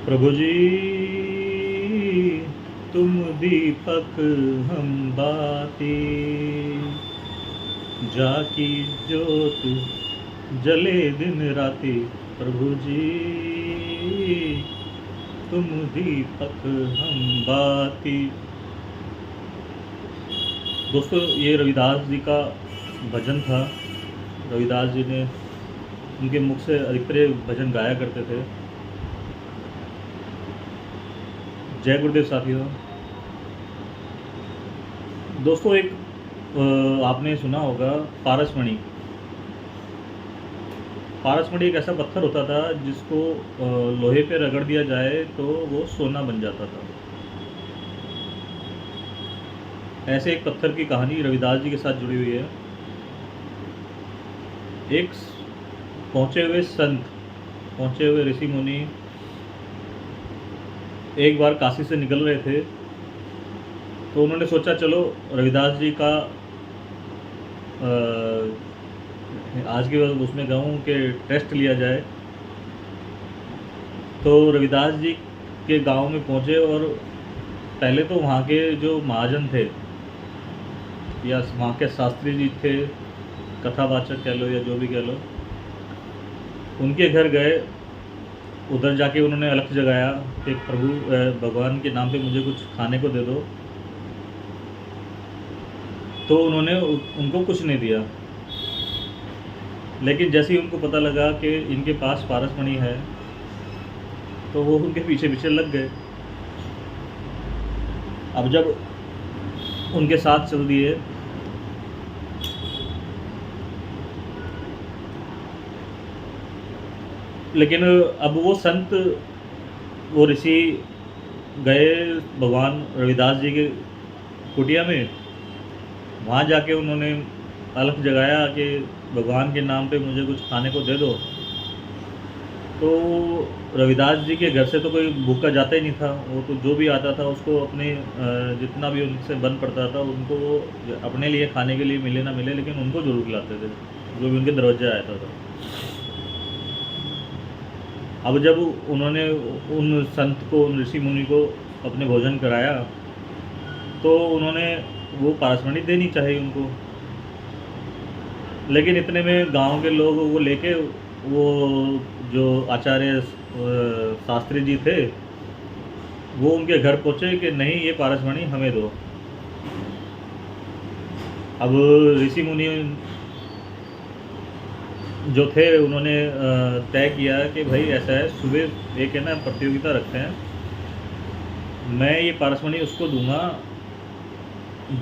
प्रभु जी तुम दीपक हम बाती, जाकी ज्योत जले दिन राति। प्रभु जी तुम दीपक हम बाती। दोस्तों, ये रविदास जी का भजन था। रविदास जी ने उनके मुख से अधिकतर ये भजन गाया करते थे। जय गुरुदेव साथियों। दोस्तों, एक आपने सुना होगा पारसमणि। पारसमणि एक ऐसा पत्थर होता था जिसको लोहे पे रगड़ दिया जाए तो वो सोना बन जाता था। ऐसे एक पत्थर की कहानी रविदास जी के साथ जुड़ी हुई है। एक पहुँचे हुए संत, पहुँचे हुए ऋषि मुनि एक बार काशी से निकल रहे थे, तो उन्होंने सोचा चलो रविदास जी का आज के उसमें गाँव के टेस्ट लिया जाए। तो रविदास जी के गांव में पहुंचे और पहले तो वहाँ के जो महाजन थे या वहाँ के शास्त्री जी थे, कथावाचक कह लो या जो भी कह लो, उनके घर गए। उधर जाके उन्होंने अलख जगाया कि प्रभु भगवान के नाम पे मुझे कुछ खाने को दे दो। तो उन्होंने उनको कुछ नहीं दिया। लेकिन जैसे ही उनको पता लगा कि इनके पास पारसमणि है तो वो उनके पीछे पीछे लग गए। अब जब उनके साथ चल दिए लेकिन अब वो संत, वो ऋषि गए भगवान रविदास जी के कुटिया में। वहाँ जाके उन्होंने अलख जगाया कि भगवान के नाम पे मुझे कुछ खाने को दे दो। तो रविदास जी के घर से तो कोई भूखा जाता ही नहीं था। वो तो जो भी आता था उसको अपने जितना भी उनसे बन पड़ता था उनको अपने लिए खाने के लिए मिले ना मिले, लेकिन उनको जरूर खिलाते थे जो भी उनके दरवाजे आता था। अब जब उन्होंने उन संत को, उन ऋषि मुनि को अपने भोजन कराया तो उन्होंने वो पारसमणि देनी चाहिए उनको। लेकिन इतने में गांव के लोग वो लेके, वो जो आचार्य शास्त्री जी थे वो उनके घर पहुँचे कि नहीं, ये पारसमणि हमें दो। अब ऋषि मुनि जो थे उन्होंने तय किया कि भाई ऐसा है, सुबह एक है ना प्रतियोगिता रखते हैं, मैं ये पारसमणि उसको दूंगा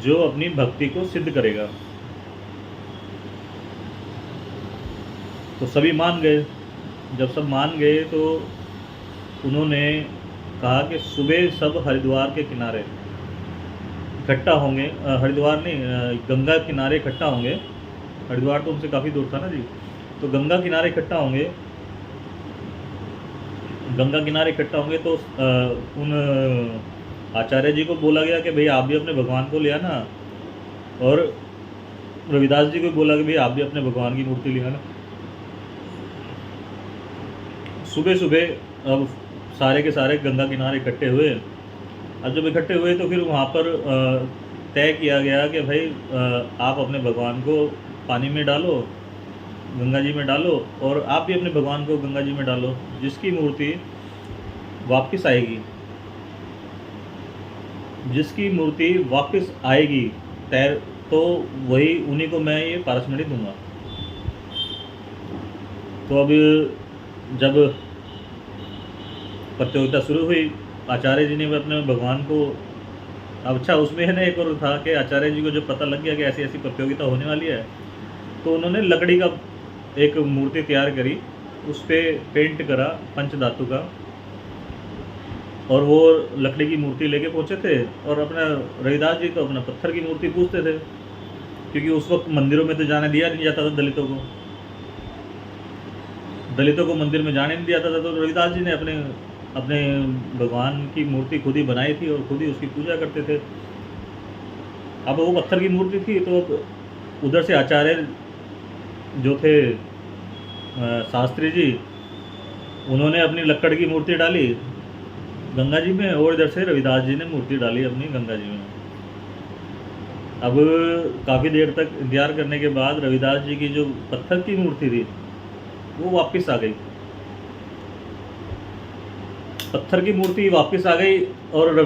जो अपनी भक्ति को सिद्ध करेगा। तो सभी मान गए। जब सब मान गए तो उन्होंने कहा कि सुबह सब हरिद्वार के किनारे इकट्ठा होंगे। हरिद्वार नहीं, गंगा किनारे इकट्ठा होंगे। हरिद्वार तो उनसे काफ़ी दूर था ना जी। तो गंगा किनारे इकट्ठा होंगे। गंगा किनारे इकट्ठा होंगे तो उन आचार्य जी को बोला गया कि भाई आप भी अपने भगवान को ले आना, और रविदास जी को बोला कि भाई आप भी अपने भगवान की मूर्ति ले आना। सुबह सुबह अब सारे के सारे गंगा किनारे इकट्ठे हुए। अब जब इकट्ठे हुए तो फिर वहाँ पर तय किया गया कि भाई आप अपने भगवान को पानी में डालो, गंगा जी में डालो, और आप भी अपने भगवान को गंगा जी में डालो। जिसकी मूर्ति वापस आएगी, जिसकी मूर्ति वापस आएगी तैर, तो वही उन्हीं को मैं ये पारसमणि दूंगा। तो अब जब प्रतियोगिता शुरू हुई, आचार्य जी ने भी अपने भगवान को, अच्छा उसमें है ना एक और था कि आचार्य जी को जब पता लग गया कि ऐसी ऐसी प्रतियोगिता होने वाली है तो उन्होंने लकड़ी का एक मूर्ति तैयार करी, उस पर पेंट करा पंचधातु का, और वो लकड़ी की मूर्ति लेके पहुँचे थे। और अपना रविदास जी तो अपना पत्थर की मूर्ति पूजते थे, क्योंकि उस वक्त मंदिरों में तो जाने दिया नहीं जाता था दलितों को। दलितों को मंदिर में जाने नहीं दिया जाता था। तो रविदास जी ने अपने अपने भगवान की मूर्ति खुद ही बनाई थी और खुद ही उसकी पूजा करते थे। अब वो पत्थर की मूर्ति थी, तो उधर से आचार्य जो थे शास्त्री जी, उन्होंने अपनी लक्कड़ की मूर्ति डाली गंगा जी में, और इधर से रविदास जी ने मूर्ति डाली अपनी गंगा जी में। अब काफ़ी देर तक इंतजार करने के बाद रविदास जी की जो पत्थर की मूर्ति थी वो वापस आ गई। पत्थर की मूर्ति वापस आ गई, और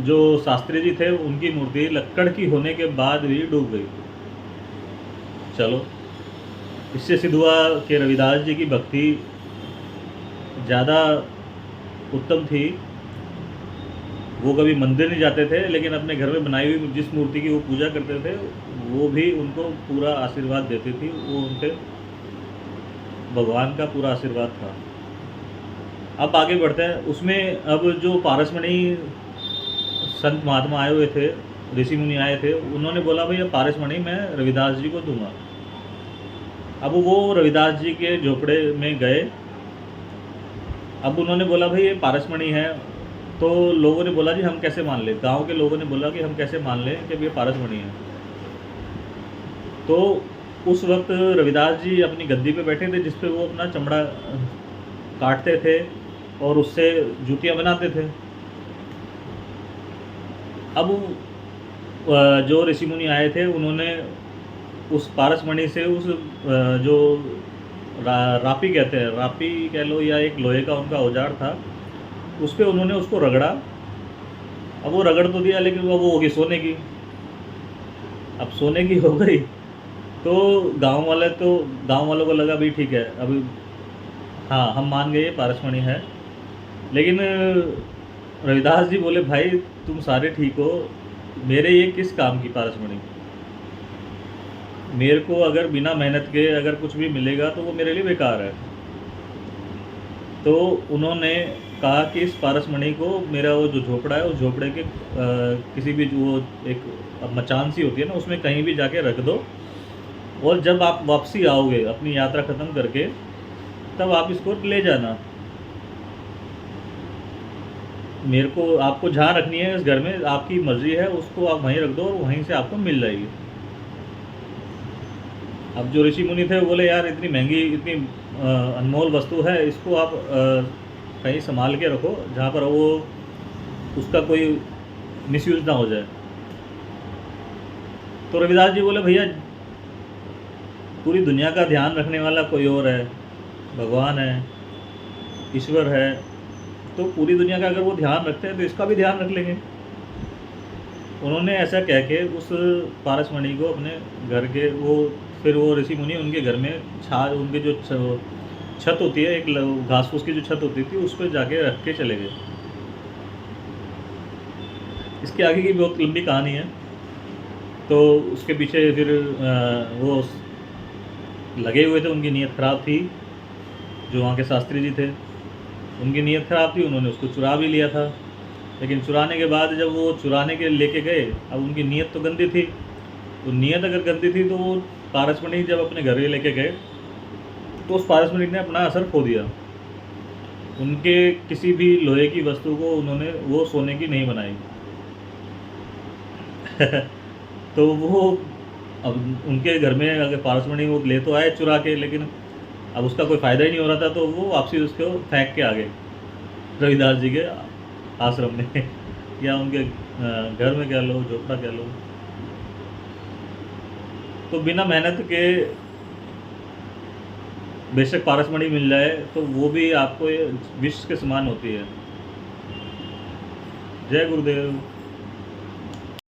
जो शास्त्री जी थे उनकी मूर्ति लक्कड़ की होने के बाद भी डूब गई। चलो, इससे सिद्ध हुआ कि रविदास जी की भक्ति ज़्यादा उत्तम थी। वो कभी मंदिर नहीं जाते थे, लेकिन अपने घर में बनाई हुई जिस मूर्ति की वो पूजा करते थे वो भी उनको पूरा आशीर्वाद देती थी। वो उनके भगवान का पूरा आशीर्वाद था। अब आगे बढ़ते हैं। उसमें अब जो पारसमणि संत महात्मा आए हुए थे, ऋषि मुनि आए थे, उन्होंने बोला भाई अब पारसमणि मैं रविदास जी को दूंगा। अब वो रविदास जी के झोपड़े में गए। अब उन्होंने बोला भाई ये पारसमणि है। तो लोगों ने बोला जी हम कैसे मान लें, गांव के लोगों ने बोला कि हम कैसे मान लें कि ये पारसमणि है। तो उस वक्त रविदास जी अपनी गद्दी पे बैठे थे, जिस पे वो अपना चमड़ा काटते थे और उससे जूतियाँ बनाते थे। अब जो ऋषि मुनि आए थे उन्होंने उस पारसमणि से उस जो रापी कहते हैं, रापी कह लो या एक लोहे का उनका औजार था, उस पर उन्होंने उसको रगड़ा। अब वो रगड़ तो दिया, लेकिन वो होगी सोने की। अब सोने की हो गई तो गांव वालों को लगा भाई ठीक है, अभी हाँ हम मान गए पारसमणि है। लेकिन रविदास जी बोले भाई तुम सारे ठीक हो, मेरे ये किस काम की पारसमणि? मेरे को अगर बिना मेहनत के अगर कुछ भी मिलेगा तो वो मेरे लिए बेकार है। तो उन्होंने कहा कि इस पारसमणि को मेरा वो जो झोपड़ा है उस झोपड़े के किसी भी जो एक मचान सी होती है ना उसमें कहीं भी जाके रख दो, और जब आप वापसी आओगे अपनी यात्रा ख़त्म करके तब आप इसको ले जाना। मेरे को आपको जहाँ रखनी है इस घर में आपकी मर्ज़ी है, उसको आप वहीं रख दो और वहीं से आपको मिल जाएगी। अब जो ऋषि मुनि थे वो बोले यार इतनी महंगी इतनी अनमोल वस्तु है, इसको आप कहीं संभाल के रखो जहाँ पर वो उसका कोई मिसयूज़ ना हो जाए। तो रविदास जी बोले भैया पूरी दुनिया का ध्यान रखने वाला कोई और है, भगवान है, ईश्वर है, तो पूरी दुनिया का अगर वो ध्यान रखते हैं तो इसका भी ध्यान रख लेंगे। उन्होंने ऐसा कह के उस पारसमणि को अपने घर के फिर वो ऋषि मुनि उनके घर में उनके जो छत होती है, एक घास फूस की जो छत होती थी उस पर जाके रख के चले गए। इसके आगे की बहुत लंबी कहानी है। तो उसके पीछे फिर वो लगे हुए थे, उनकी नीयत ख़राब थी। जो वहाँ के शास्त्री जी थे उनकी नीयत ख़राब थी, उन्होंने उसको चुरा भी लिया था। लेकिन चुराने के बाद जब वो चुराने के लेके गए, अब उनकी नीयत तो गंदी थी। तो नीयत अगर गंदी थी तो वो पारसमणि जब अपने घर लेके गए तो उस पारसमणि ने अपना असर खो दिया। उनके किसी भी लोहे की वस्तु को उन्होंने वो सोने की नहीं बनाई। तो वो अब उनके घर में अगर पारसमणि वो ले तो आए चुरा के, लेकिन अब उसका कोई फ़ायदा ही नहीं हो रहा था, तो वो वापसी उसको फेंक के आ गए रविदास जी के आश्रम में या उनके घर में कह लो, झोपड़ा कह लो। तो बिना मेहनत के बेशक पारसमणि मिल जाए तो वो भी आपको विष के समान होती है। जय गुरुदेव।